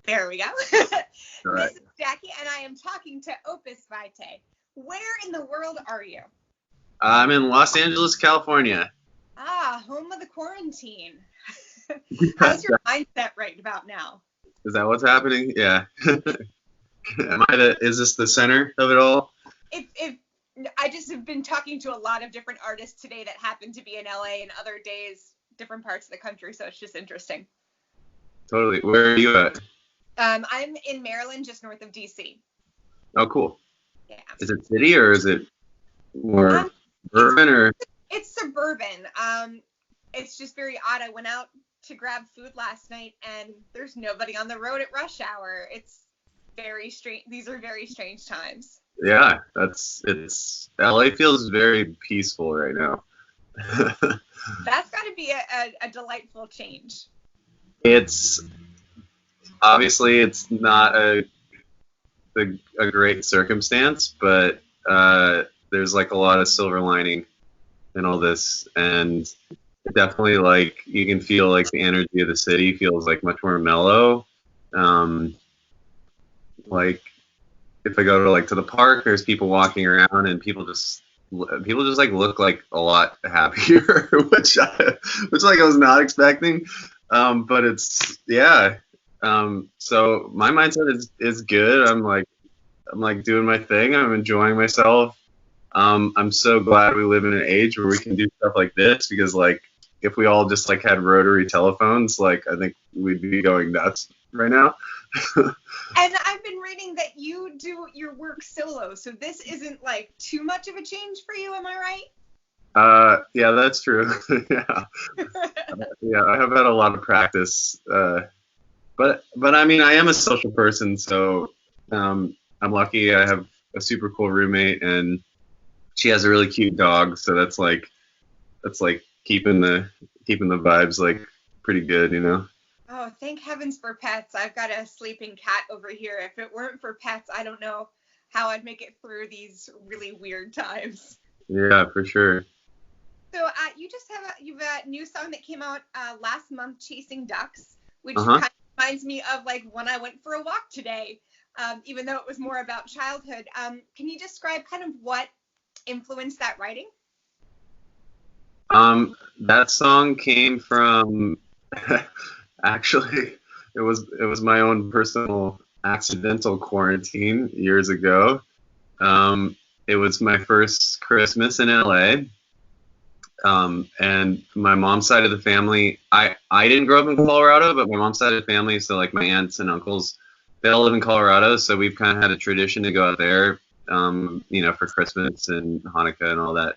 There we go. Right. This is Jackie, and I am talking to Opus Vitae. Where in the world are you? I'm in Los Angeles, California. Ah, home of the quarantine. How's your mindset right about now? Is that what's happening? Yeah. Is this the center of it all? If I just have been talking to a lot of different artists today that happen to be in LA and other days, different parts of the country, so it's just interesting. Totally. Where are you at? I'm in Maryland, just north of DC. Oh, cool. Yeah. Is it city or is it more urban or? It's suburban. It's just very odd. I went out to grab food last night and there's nobody on the road at rush hour. It's very strange. These are very strange times. Yeah, LA feels very peaceful right now. That's got to be a delightful change. It's obviously it's not a great circumstance, but there's like a lot of silver lining in all this, and definitely like you can feel like the energy of the city feels like much more mellow. Like if I go to the park, there's people walking around and people just like look like a lot happier, which I was not expecting. But it's so my mindset is good. I'm like doing my thing. I'm enjoying myself. I'm so glad we live in an age where we can do stuff like this, because like if we all just like had rotary telephones, like I think we'd be going nuts right now. And I've been reading that you do your work solo, so this isn't like too much of a change for you, am I right? Yeah, that's true. Yeah. Yeah, I have had a lot of practice. But I mean, I am a social person, so I'm lucky. I have a super cool roommate, and she has a really cute dog, so that's like keeping the vibes like pretty good, you know. Oh, thank heavens for pets. I've got a sleeping cat over here. If it weren't for pets, I don't know how I'd make it through these really weird times. Yeah, for sure. So you've a new song that came out last month, Chasing Ducks, which kind of reminds me of like when I went for a walk today, even though it was more about childhood. Can you describe kind of what influenced that writing? That song came from actually it was my own personal accidental quarantine years ago. It was my first Christmas in LA. And my mom's side of the family, I didn't grow up in Colorado, but my mom's side of the family, so like my aunts and uncles, they all live in Colorado, so we've kind of had a tradition to go out there, for Christmas and Hanukkah and all that.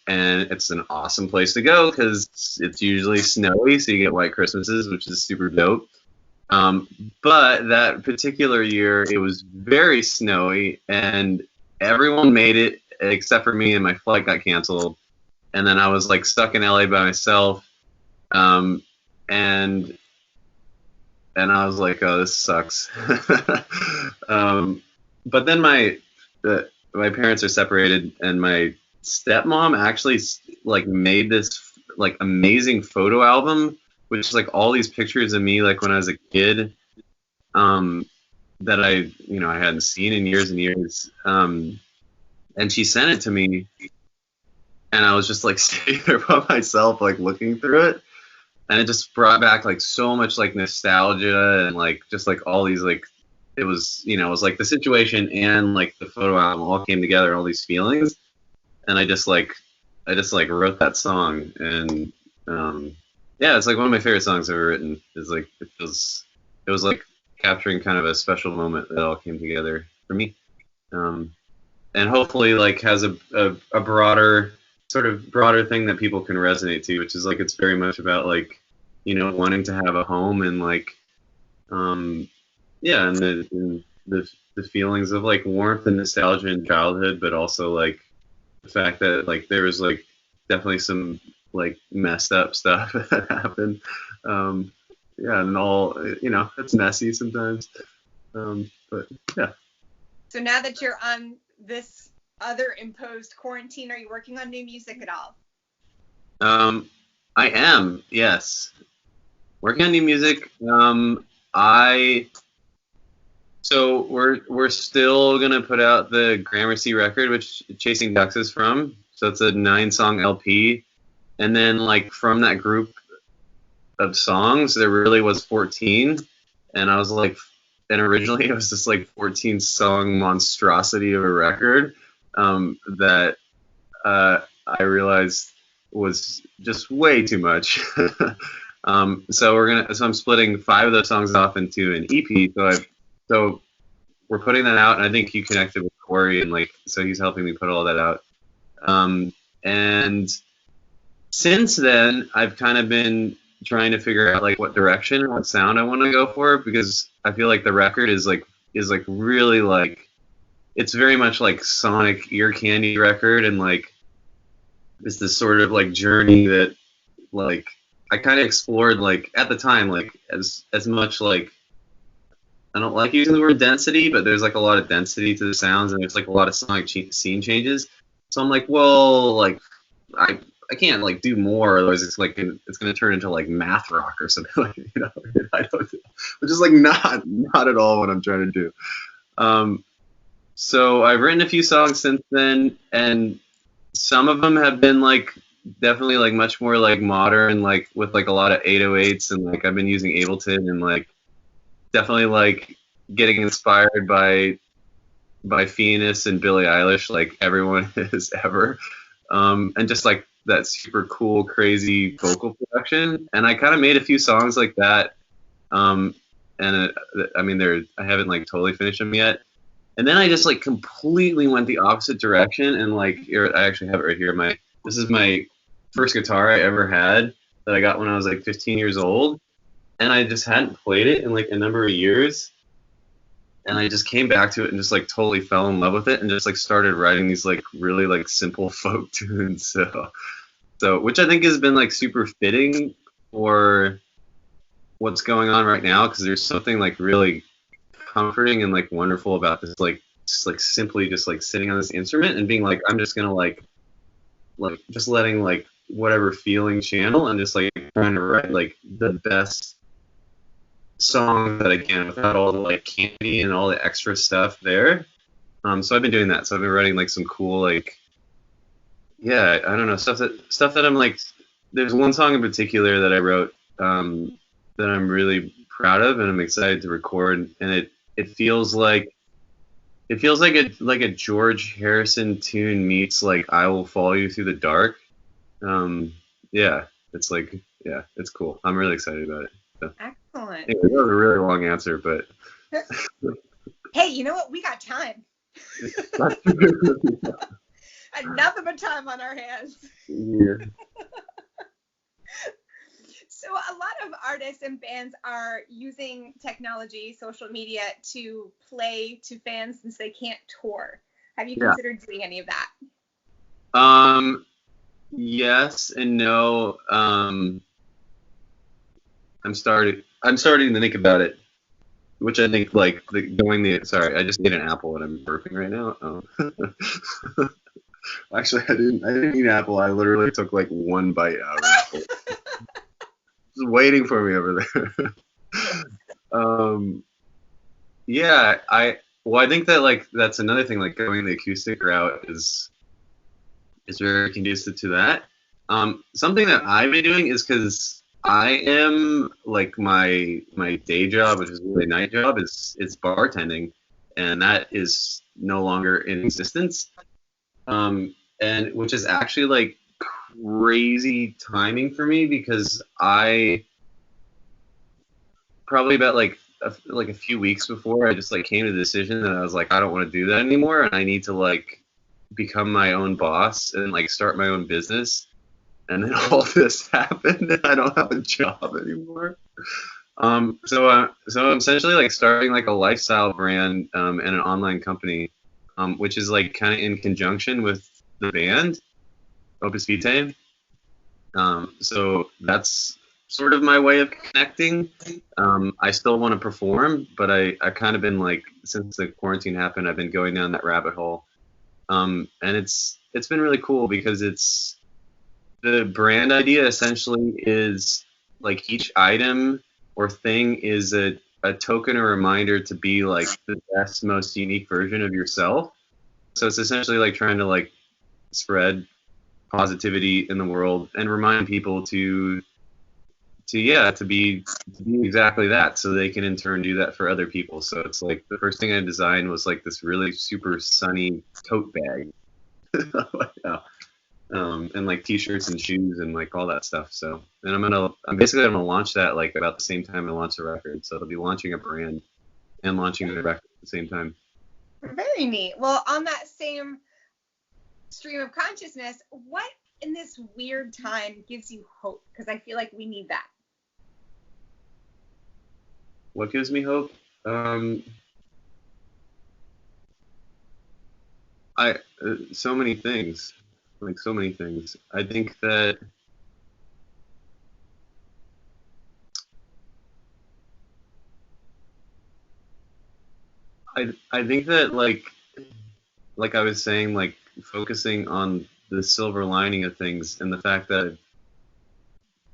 And it's an awesome place to go because it's usually snowy, so you get white Christmases, which is super dope. But that particular year, it was very snowy, and everyone made it except for me, and my flight got canceled. And then I was like stuck in LA by myself, and I was like, oh, this sucks. But then my parents are separated, and my stepmom actually like made this like amazing photo album, which is like all these pictures of me like when I was a kid, that I hadn't seen in years and years. And she sent it to me, and I was just like sitting there by myself, like looking through it, and it just brought back like so much like nostalgia and like just like all these like it was like the situation and like the photo album all came together, all these feelings, and I just wrote that song, and it's like one of my favorite songs I've ever written. It's like it was like capturing kind of a special moment that all came together for me, and hopefully like has a broader thing that people can resonate to, which is like it's very much about like wanting to have a home and like and the feelings of like warmth and nostalgia in childhood, but also like the fact that like there was like definitely some like messed up stuff that happened. And all it's messy sometimes, but yeah. So now that you're on this other imposed quarantine, are you working on new music at all? I am, yes. Working on new music. So we're still gonna put out the Gramercy record, which Chasing Ducks is from. So it's a 9-song LP, and then like from that group of songs, there really was 14, and I was like, and originally it was this like 14-song monstrosity of a record that I realized was just way too much. So I'm splitting 5 of those songs off into an EP. So we're putting that out, and I think you connected with Corey, and like, so he's helping me put all that out. And since then, I've kind of been trying to figure out like what direction or what sound I want to go for, because I feel like the record is really like, it's very much like sonic ear candy record, and like it's this sort of like journey that like I kind of explored like at the time, like as much like, I don't like using the word density, but there's like a lot of density to the sounds, and there's like a lot of sonic scene changes. So I'm like, well, like I can't like do more, otherwise it's like it's gonna turn into like math rock or something, like, you know. I don't, which is like not at all what I'm trying to do. So I've written a few songs since then, and some of them have been like definitely like much more like modern, like with like a lot of 808s, and like I've been using Ableton, and like definitely like getting inspired by Phoenix and Billie Eilish, like everyone has ever, and just like that super cool, crazy vocal production. And I kind of made a few songs like that, and I mean, I haven't like totally finished them yet. And then I just like completely went the opposite direction, and like I actually have it right here. This is my first guitar I ever had that I got when I was like 15 years old, and I just hadn't played it in like a number of years. And I just came back to it and just like totally fell in love with it, and just like started writing these like really like simple folk tunes. So which I think has been like super fitting for what's going on right now, because there's something like really comforting and like wonderful about this, like just like simply just like sitting on this instrument and being like, I'm just gonna like just letting like whatever feeling channel, and just like trying to write like the best song that I can without all the like candy and all the extra stuff there. So I've been doing that. So I've been writing like some cool like, yeah, I don't know, stuff that I'm like, there's one song in particular that I wrote that I'm really proud of, and I'm excited to record, and it feels like a George Harrison tune meets like I Will Follow You Through the Dark. Yeah, it's like, yeah, it's cool. I'm really excited about it. So, excellent. anyway, that was a really long answer, but hey, you know what? We got time. Nothing but time on our hands. Yeah. So a lot of artists and bands are using technology, social media, to play to fans since they can't tour. Have you considered doing any of that? Yes and no. I'm starting to think about it, which I think like sorry, I just ate an apple and I'm burping right now. Actually, I didn't eat an apple. I literally took like one bite out of the apple. Just waiting for me over there. Yeah, I think that like that's another thing, like going the acoustic route is very conducive to that. Something that I've been doing is, because I am like my day job, which is really a night job, is bartending, and that is no longer in existence. And which is actually like crazy timing for me, because I probably about like a few weeks before, I just like came to the decision that I was like, I don't want to do that anymore, and I need to like become my own boss and like start my own business. And then all this happened, and I don't have a job anymore. So I'm essentially like starting like a lifestyle brand and an online company, which is like kind of in conjunction with the band Opus Vitae. So that's sort of my way of connecting. I still want to perform, but I've kind of been like, since the quarantine happened, I've been going down that rabbit hole. And it's been really cool, because the brand idea essentially is like each item or thing is a a token or reminder to be like the best, most unique version of yourself. So it's essentially like trying to like spread positivity in the world and remind people to be exactly that, so they can in turn do that for other people. So it's like the first thing I designed was like this really super sunny tote bag. And like t-shirts and shoes and like all that stuff. So, and I'm basically gonna launch that like about the same time I launch the record. So it'll be launching a brand and launching the record at the same time. Very neat. Well, on that same stream of consciousness, what in this weird time gives you hope? Because I feel like we need that. What gives me hope? So many things. Like so many things. I think that like I was saying, like focusing on the silver lining of things and the fact that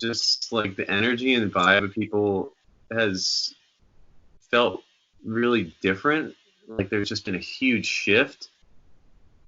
just like the energy and vibe of people has felt really different. Like there's just been a huge shift.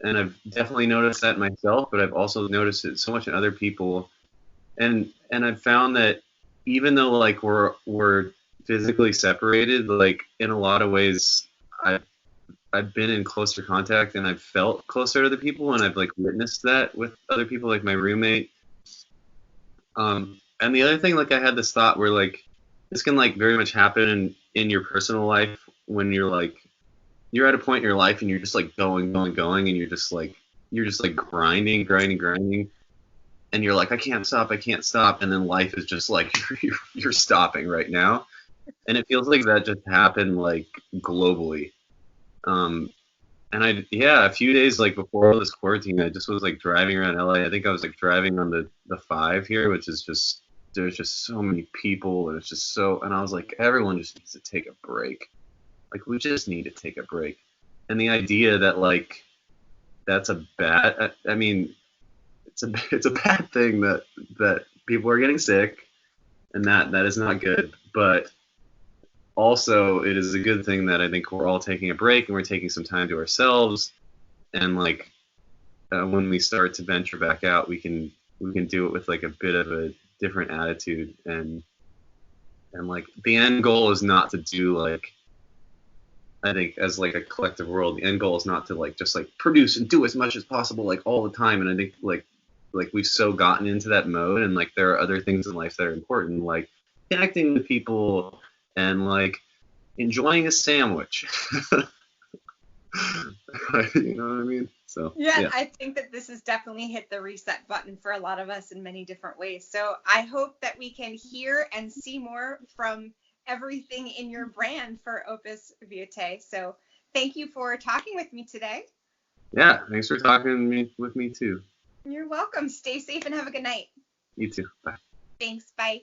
And I've definitely noticed that myself, but I've also noticed it so much in other people. And I've found that even though like we're physically separated, like in a lot of ways I've been in closer contact and I've felt closer to the people, and I've like witnessed that with other people, like my roommate. And the other thing, like I had this thought where like this can like very much happen in your personal life when you're at a point in your life and you're just like going, and you're just like grinding, and you're like, I can't stop, and then life is just like you're stopping right now, and it feels like that just happened like globally. And a few days like before all this quarantine, I just was like driving around LA. I think I was like driving on the 5 here, which is just, there's just so many people, and it's just so, and I was like, everyone just needs to take a break. Like we just need to take a break. And the idea that like that's a bad, I mean, it's a bad thing that people are getting sick, and that is not good. But also it is a good thing that I think we're all taking a break and we're taking some time to ourselves, and like when we start to venture back out, we can do it with like a bit of a different attitude, and like the end goal is not to do like, I think as like a collective world, the end goal is not to like just like produce and do as much as possible like all the time. And I think like we've so gotten into that mode, and like there are other things in life that are important, like connecting with people and like enjoying a sandwich. You know what I mean? So yeah, I think that this has definitely hit the reset button for a lot of us in many different ways. So I hope that we can hear and see more from everything in your brand for Opus Vitae. So thank you for talking with me today. Yeah, thanks for talking with me too. You're welcome. Stay safe and have a good night. You too. Bye. Thanks. Bye.